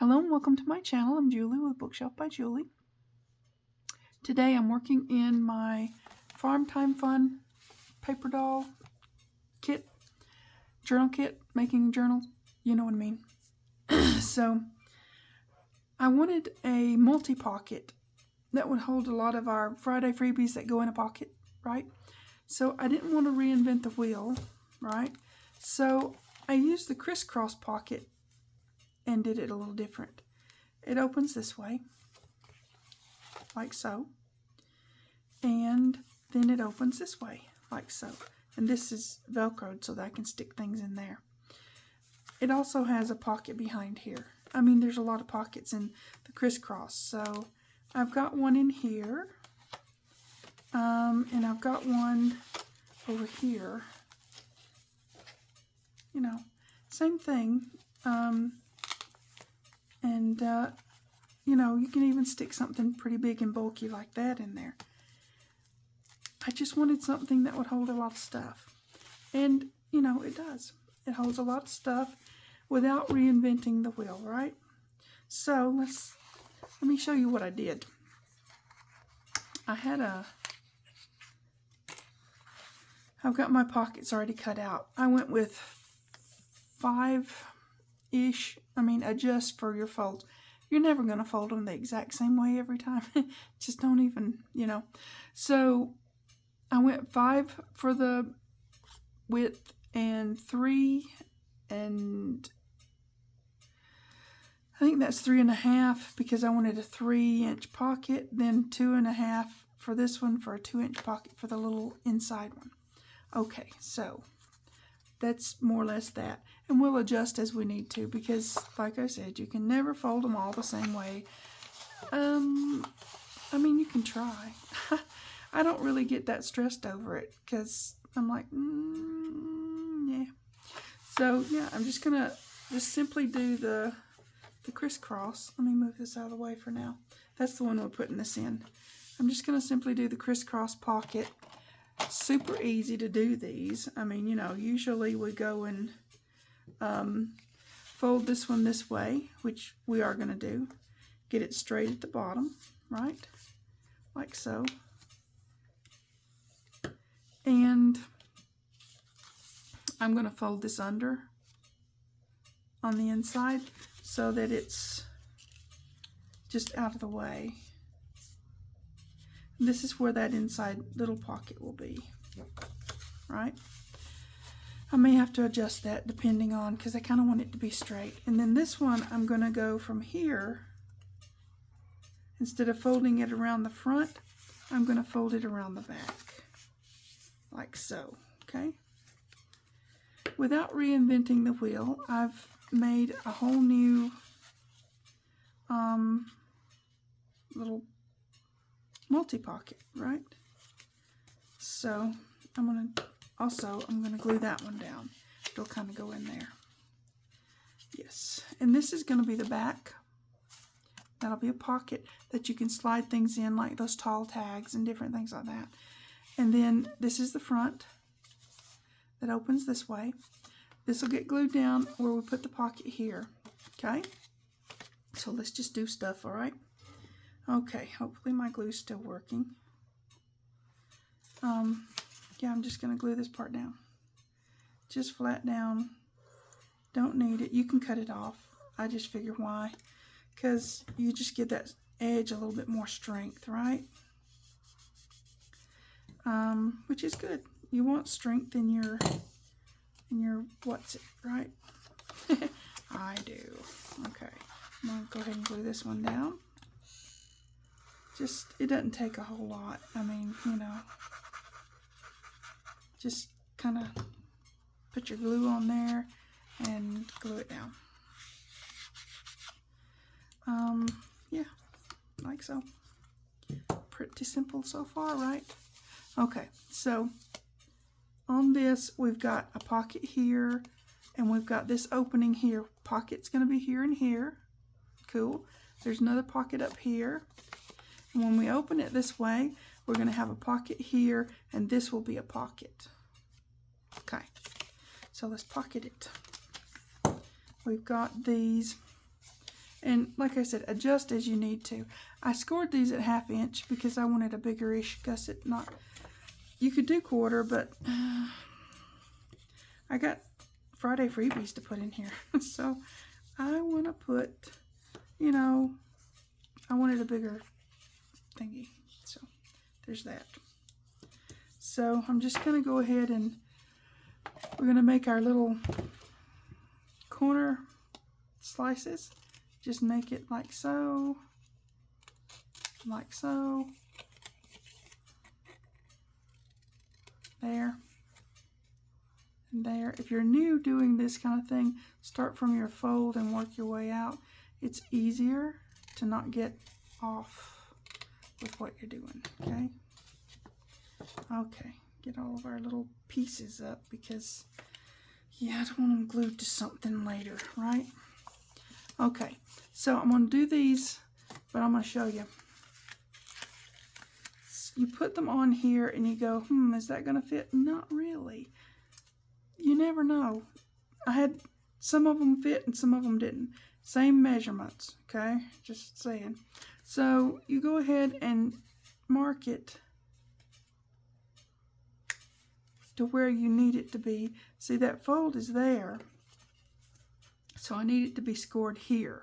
Hello and welcome to my channel. I'm Julie with Bookshelf by Julie. Today I'm working in my Farm Time Fun paper doll kit, journal kit, making journals, you know what I mean. So I wanted a multi-pocket that would hold a lot of our Friday freebies that go in a pocket, right? So I didn't want to reinvent the wheel, right? So I used the crisscross pocket and did it a little different. It opens this way, like so, and then it opens this way, like so. And this is Velcroed so that I can stick things in there. It also has a pocket behind here. I mean, there's a lot of pockets in the crisscross. So I've got one in here, and I've got one over here. You know, same thing. You know, you can even stick something pretty big and bulky like that in there. I just wanted something that would hold a lot of stuff. And, you know, it does. It holds a lot of stuff without reinventing the wheel, right? So, let me show you what I did. I've got my pockets already cut out. I went with 5-ish, adjust for your folds. You're never going to fold them the exact same way every time. Just don't even, you know. So I went 5 for the width and 3, and I think that's 3.5 because I wanted a 3-inch pocket, then 2.5 for this one for a 2-inch pocket for the little inside one. Okay, so that's more or less that. And we'll adjust as we need to because, like I said, you can never fold them all the same way. You can try. I don't really get that stressed over it because I'm like, yeah. So, yeah, I'm just going to simply do the crisscross. Let me move this out of the way for now. That's the one we're putting this in. I'm just going to simply do the crisscross pocket. Super easy to do these. You know, usually we go and fold this one this way, which we are going to do. Get it straight at the bottom, right? Like so. And I'm going to fold this under on the inside so that it's just out of the way. This is where that inside little pocket will be, right? I may have to adjust that depending on, because I kind of want it to be straight. And then this one, I'm going to go from here. Instead of folding it around the front, I'm going to fold it around the back, like so, okay? Without reinventing the wheel, I've made a whole new little multi-pocket, right? So I'm going to glue that one down. It'll kind of go in there. Yes. And this is going to be the back. That'll be a pocket that you can slide things in, like those tall tags and different things like that. And then this is the front that opens this way. This will get glued down where we put the pocket here. Okay? So let's just do stuff, all right? Okay, hopefully my glue's still working. Yeah, I'm just going to glue this part down. Just flat down. Don't need it. You can cut it off. I just figure why. Because you just give that edge a little bit more strength, right? Which is good. You want strength in your what's it, right? I do. Okay. I'm going to go ahead and glue this one down. It doesn't take a whole lot. You know, just kind of put your glue on there and glue it down. Yeah, like so. Pretty simple so far, right? Okay, so on this, we've got a pocket here, and we've got this opening here. Pocket's going to be here and here. Cool. There's another pocket up here. And when we open it this way, we're going to have a pocket here, and this will be a pocket. Okay, so let's pocket it. We've got these, And like I said, adjust as you need to. I scored these at 1/2 inch because I wanted a bigger-ish gusset. Not, you could do 1/4, but I got Friday freebies to put in here. So I want to put, you know, I wanted a bigger thingy. So there's that. So I'm just going to go ahead and we're going to make our little corner slices. Just make it like so, there, and there. If you're new doing this kind of thing, start from your fold and work your way out. It's easier to not get off with what you're doing, okay? Okay, get all of our little pieces up because, yeah, I don't want them glued to something later, right? Okay, so I'm going to do these, but I'm going to show you. You put them on here and you go, is that going to fit? Not really. You never know. I had some of them fit and some of them didn't. Same measurements, okay? Just saying. So you go ahead and mark it to where you need it to be. See, that fold is there. So I need it to be scored here.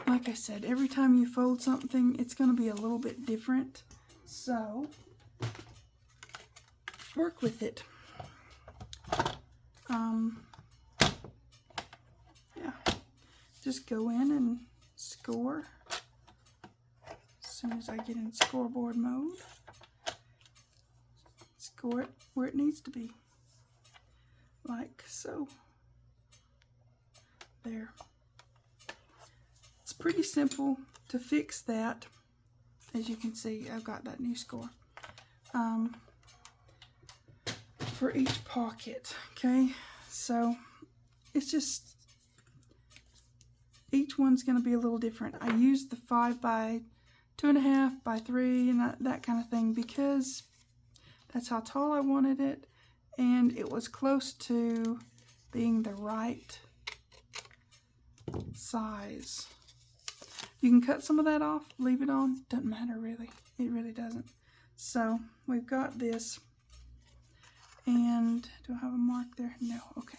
Like I said, every time you fold something, it's going to be a little bit different. So work with it. Yeah, just go in and score. As soon as I get in scoreboard mode, score it where it needs to be. Like so. There. It's pretty simple to fix that. As you can see, I've got that new score for each pocket. Okay, so it's just each one's going to be a little different. I used the 5 by 2.5 by 3 and that kind of thing because that's how tall I wanted it. And it was close to being the right size. You can cut some of that off, leave it on, doesn't matter really. It really doesn't. So we've got this. And do I have a mark there? No, okay.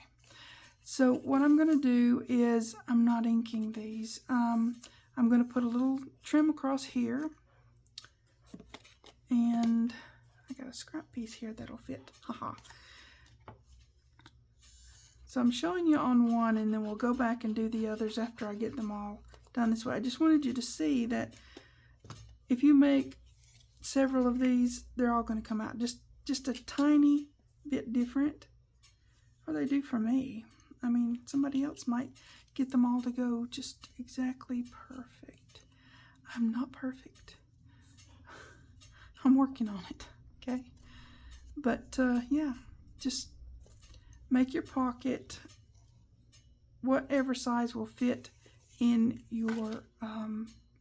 So what I'm going to do is, I'm not inking these. I'm going to put a little trim across here. And I got a scrap piece here that'll fit. Haha. So I'm showing you on one, and then we'll go back and do the others after I get them all done this way. I just wanted you to see that if you make several of these, they're all going to come out just a tiny bit different. Or they do for me. I mean, somebody else might get them all to go just exactly perfect. I'm not perfect. I'm working on it, okay? But yeah, just make your pocket whatever size will fit in your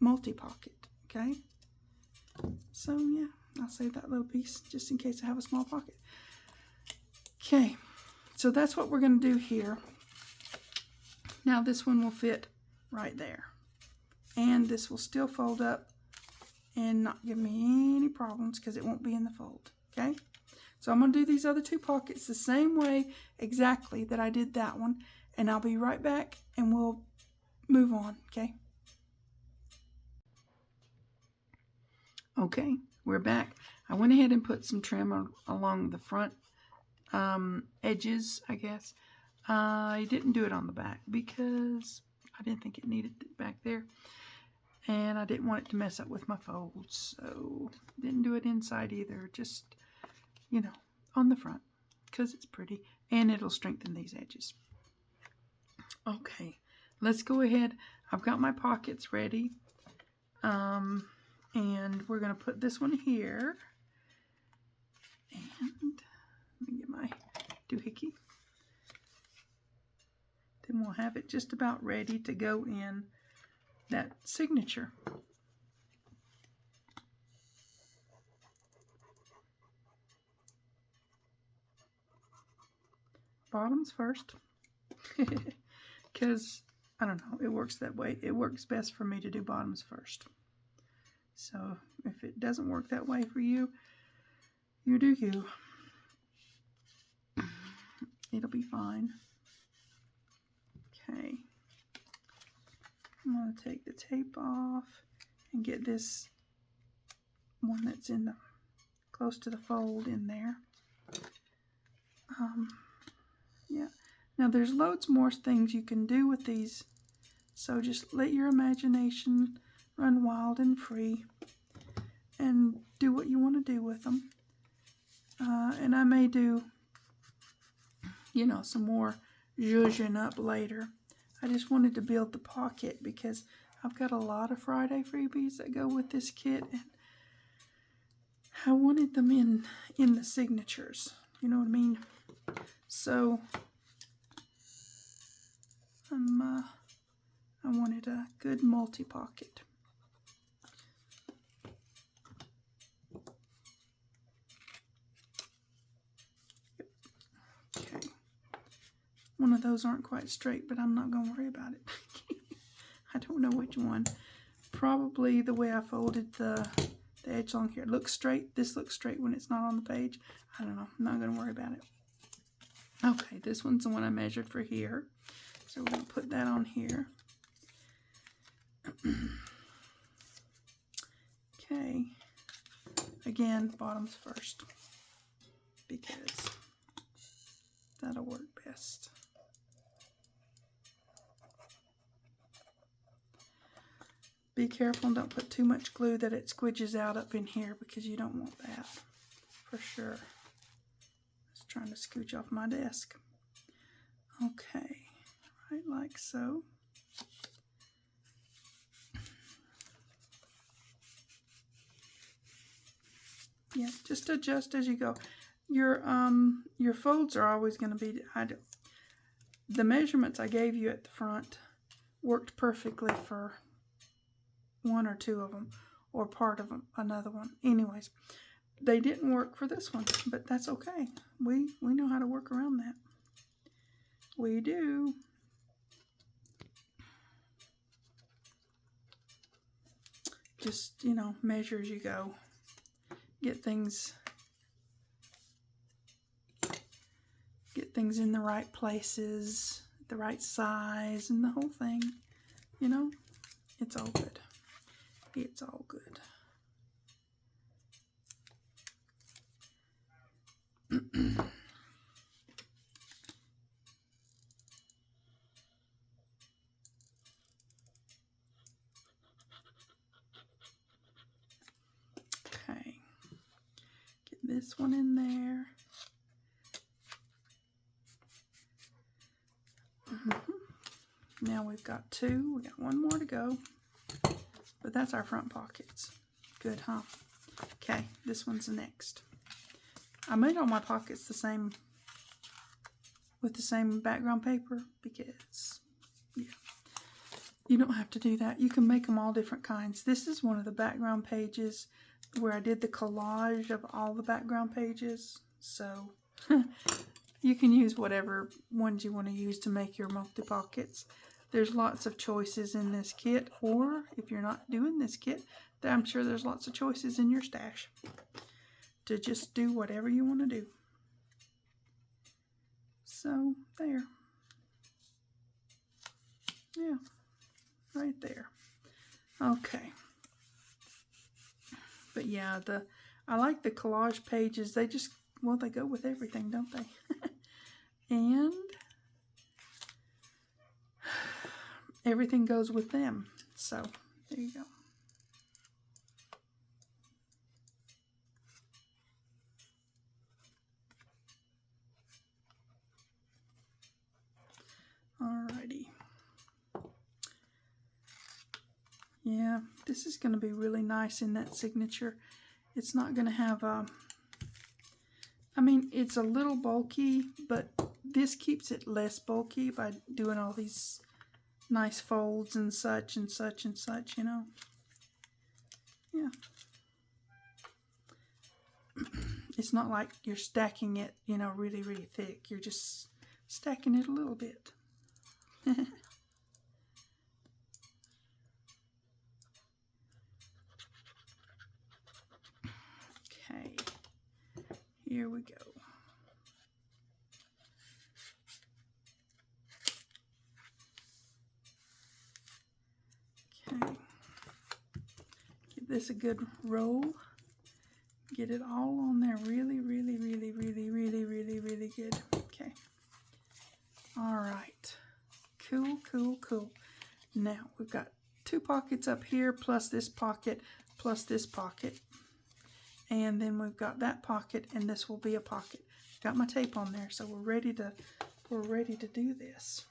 multi-pocket, okay? So yeah, I'll save that little piece just in case I have a small pocket. Okay, so that's what we're going to do here. Now this one will fit right there. And this will still fold up and not give me any problems because it won't be in the fold, okay? So I'm going to do these other two pockets the same way exactly that I did that one. And I'll be right back and we'll move on, okay? Okay, we're back. I went ahead and put some trim along the front edges, I guess. I didn't do it on the back because I didn't think it needed it back there. And I didn't want it to mess up with my folds. So didn't do it inside either. Just, you know, on the front because it's pretty. And it'll strengthen these edges. Okay, let's go ahead. I've got my pockets ready. And we're going to put this one here. And let me get my doohickey. Then we'll have it just about ready to go in that signature. Bottoms first. because, I don't know, it works that way. It works best for me to do bottoms first. So if it doesn't work that way for you, you do you. It'll be fine. Okay. I'm going to take the tape off and get this one that's in the close to the fold in there. Yeah. Now there's loads more things you can do with these, so just let your imagination run wild and free and do what you want to do with them. And I may do, you know, some more zhuzhing up later. I just wanted to build the pocket because I've got a lot of Friday freebies that go with this kit, and I wanted them in the signatures. You know what I mean? So I wanted a good multi-pocket. Okay. One of those aren't quite straight, but I'm not going to worry about it. I don't know which one. Probably the way I folded the edge along here. It looks straight. This looks straight when it's not on the page. I don't know. I'm not going to worry about it. Okay, this one's the one I measured for here. So we're going to put that on here. Okay. Again, bottoms first, because that'll work best. Be careful and don't put too much glue that it squidges out up in here, because you don't want that for sure. Just trying to scooch off my desk. Okay, right like so. Yeah, just adjust as you go. Your folds are always going to be, the measurements I gave you at the front worked perfectly for one or two of them, or part of them, another one. Anyways, they didn't work for this one, but that's okay. We know how to work around that. We do. Just, you know, measure as you go. Get things in the right places, the right size, and the whole thing. You know, it's all good. It's all good. Okay. Get this one in there. Now we've got two. We got one more to go. But that's our front pockets. Good, huh? Okay, this one's the next. I made all my pockets the same, with the same background paper, because, yeah, you don't have to do that. You can make them all different kinds. This is one of the background pages where I did the collage of all the background pages. So you can use whatever ones you want to use to make your multi-pockets. There's lots of choices in this kit, or if you're not doing this kit, then I'm sure there's lots of choices in your stash to just do whatever you want to do. So, there. Yeah, right there. Okay. But yeah, I like the collage pages. They just, well, they go with everything, don't they? And everything goes with them. So, there you go. Alrighty. Yeah, this is going to be really nice in that signature. It's not going to have a, I mean, it's a little bulky, but this keeps it less bulky by doing all these nice folds and such and such and such, you know. Yeah. It's not like you're stacking it, you know, really, really thick. You're just stacking it a little bit. here we go. Okay. Give this a good roll. Get it all on there really, really, really, really, really, really, really good. Okay. All right. Cool, cool, cool. Now we've got 2 pockets up here, plus this pocket, plus this pocket. And then we've got that pocket, and this will be a pocket. Got my tape on there, so we're ready to do this.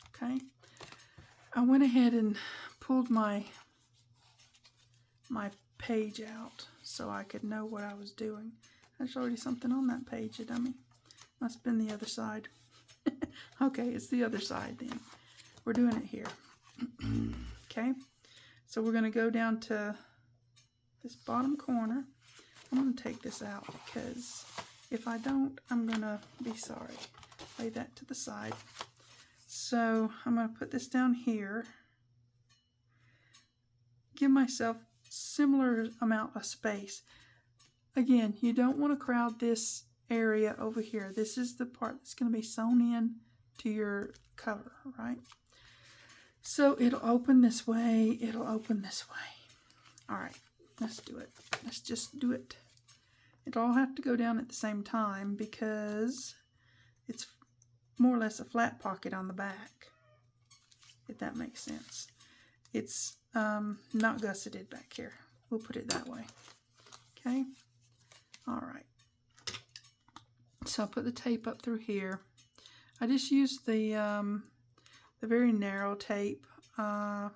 Okay. I went ahead and pulled my page out so I could know what I was doing. There's already something on that page, you dummy. Must have been the other side. Okay, it's the other side then. We're doing it here. Okay, so we're going to go down to this bottom corner. I'm going to take this out because if I don't, I'm going to be sorry. Lay that to the side. So I'm going to put this down here. Give myself similar amount of space. Again, you don't want to crowd this area over here. This is the part that's going to be sewn in to your cover, right? So it'll open this way, it'll open this way. All right, let's do it. Let's just do it. It'll all have to go down at the same time because it's more or less a flat pocket on the back, if that makes sense. It's not gusseted back here. We'll put it that way. Okay. All right. So I'll put the tape up through here. I just used the very narrow tape, 1/8.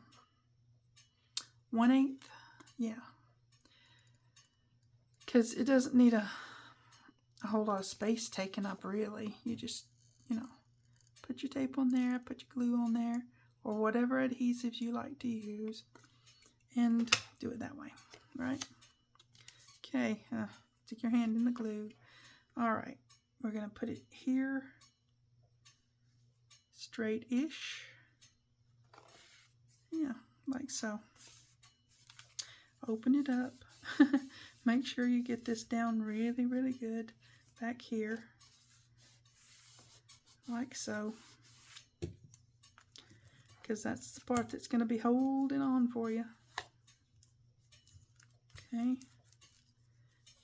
Yeah. Because it doesn't need a whole lot of space taken up, really. You just, put your tape on there, put your glue on there, or whatever adhesives you like to use, and do it that way, right? Okay, stick your hand in the glue. All right, we're going to put it here, straight-ish. Yeah, like so. Open it up. Make sure you get this down really, really good back here, like so, because that's the part that's going to be holding on for you. Okay,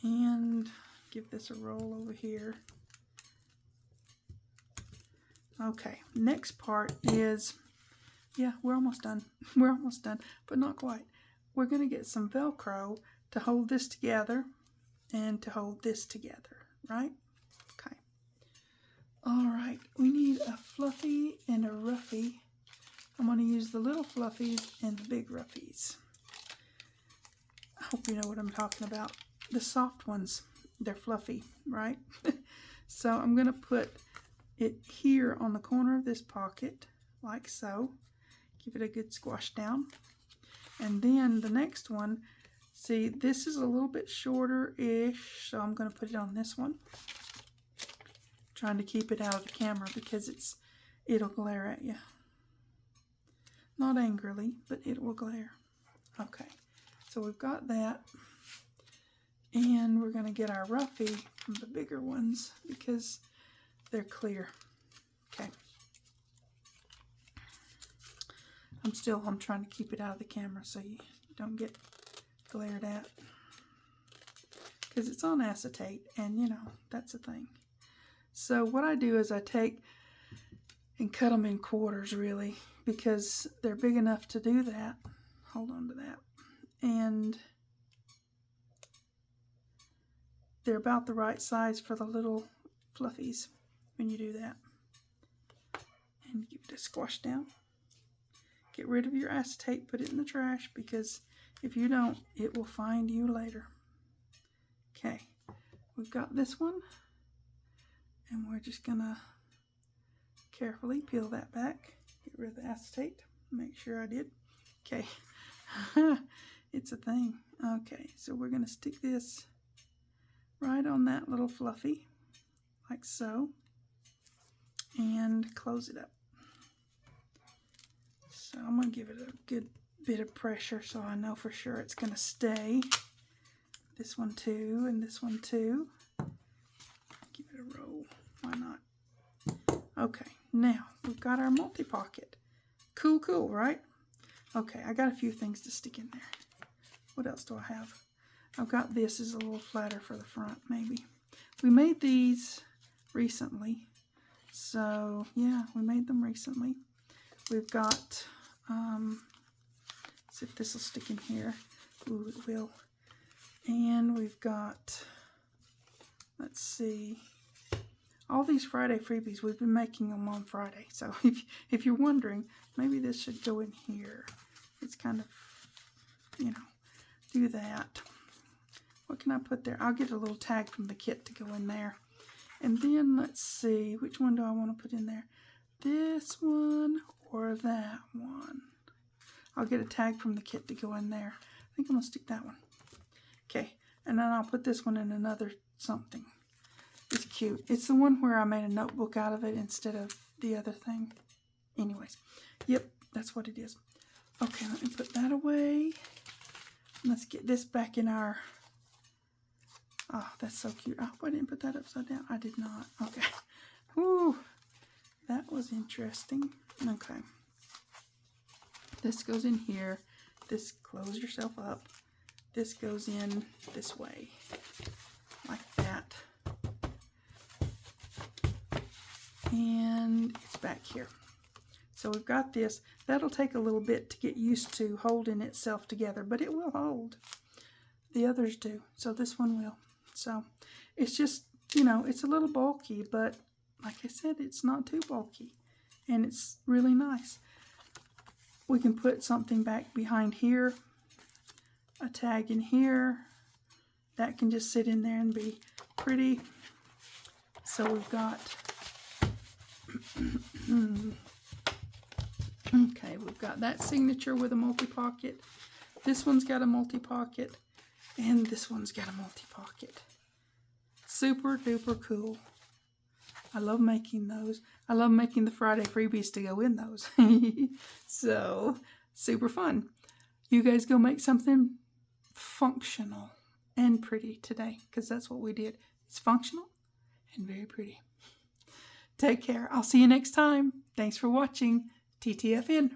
and give this a roll over here. Okay, next part is, yeah, we're almost done. We're almost done, but not quite. We're going to get some Velcro to hold this together and to hold this together, right? Okay. All right, we need a fluffy and a roughy. I'm going to use the little fluffies and the big roughies. I hope you know what I'm talking about. The soft ones, they're fluffy, right? So I'm going to put it here on the corner of this pocket, like so. Give it a good squash down. And then the next one, see, this is a little bit shorter-ish, so I'm going to put it on this one. Trying to keep it out of the camera because it'll glare at you. Not angrily, but it will glare. Okay, so we've got that. And we're going to get our roughie from the bigger ones because they're clear. Okay. I'm trying to keep it out of the camera so you don't get glared at. Because it's on acetate, and that's a thing. So what I do is I take and cut them in quarters, really, because they're big enough to do that. Hold on to that. And they're about the right size for the little fluffies when you do that. And give it a squash down. Get rid of your acetate, put it in the trash, because if you don't, it will find you later. Okay, we've got this one, and we're just gonna carefully peel that back. Get rid of the acetate. Make sure I did. Okay, it's a thing. Okay, so we're gonna stick this right on that little fluffy, like so, and close it up. So I'm going to give it a good bit of pressure so I know for sure it's going to stay. This one too, and this one too. Give it a roll. Why not? Okay, now we've got our multi-pocket. Cool, cool, right? Okay, I got a few things to stick in there. What else do I have? I've got this is a little flatter for the front, maybe. We made these recently. So, yeah, we made them recently. We've got, let's see if this will stick in here. Ooh, it will. And we've got, let's see, all these Friday freebies. We've been making them on Friday. So, if you're wondering, maybe this should go in here. It's kind of, you know, do that. What can I put there? I'll get a little tag from the kit to go in there. And then let's see, which one do I want to put in there? This one or that one? I'll get a tag from the kit to go in there. I think I'm going to stick that one. Okay, and then I'll put this one in another something. It's cute. It's the one where I made a notebook out of it instead of the other thing. Anyways, yep, that's what it is. Okay, let me put that away. Let's get this back in our... Oh, that's so cute. Oh, I didn't put that upside down. I did not. Okay. Whew. That was interesting. Okay. This goes in here. This, close yourself up. This goes in this way. Like that. And it's back here. So we've got this. That'll take a little bit to get used to holding itself together, but it will hold. The others do. So this one will. So it's just, you know, it's a little bulky, but like I said, it's not too bulky. And it's really nice. We can put something back behind here. A tag in here. That can just sit in there and be pretty. So we've got... Okay, we've got that signature with a multi-pocket. This one's got a multi-pocket. And this one's got a multi-pocket. Super duper cool. I love making those. I love making the Friday freebies to go in those. So, super fun. You guys go make something functional and pretty today, because that's what we did. It's functional and very pretty. Take care. I'll see you next time. Thanks for watching. TTFN.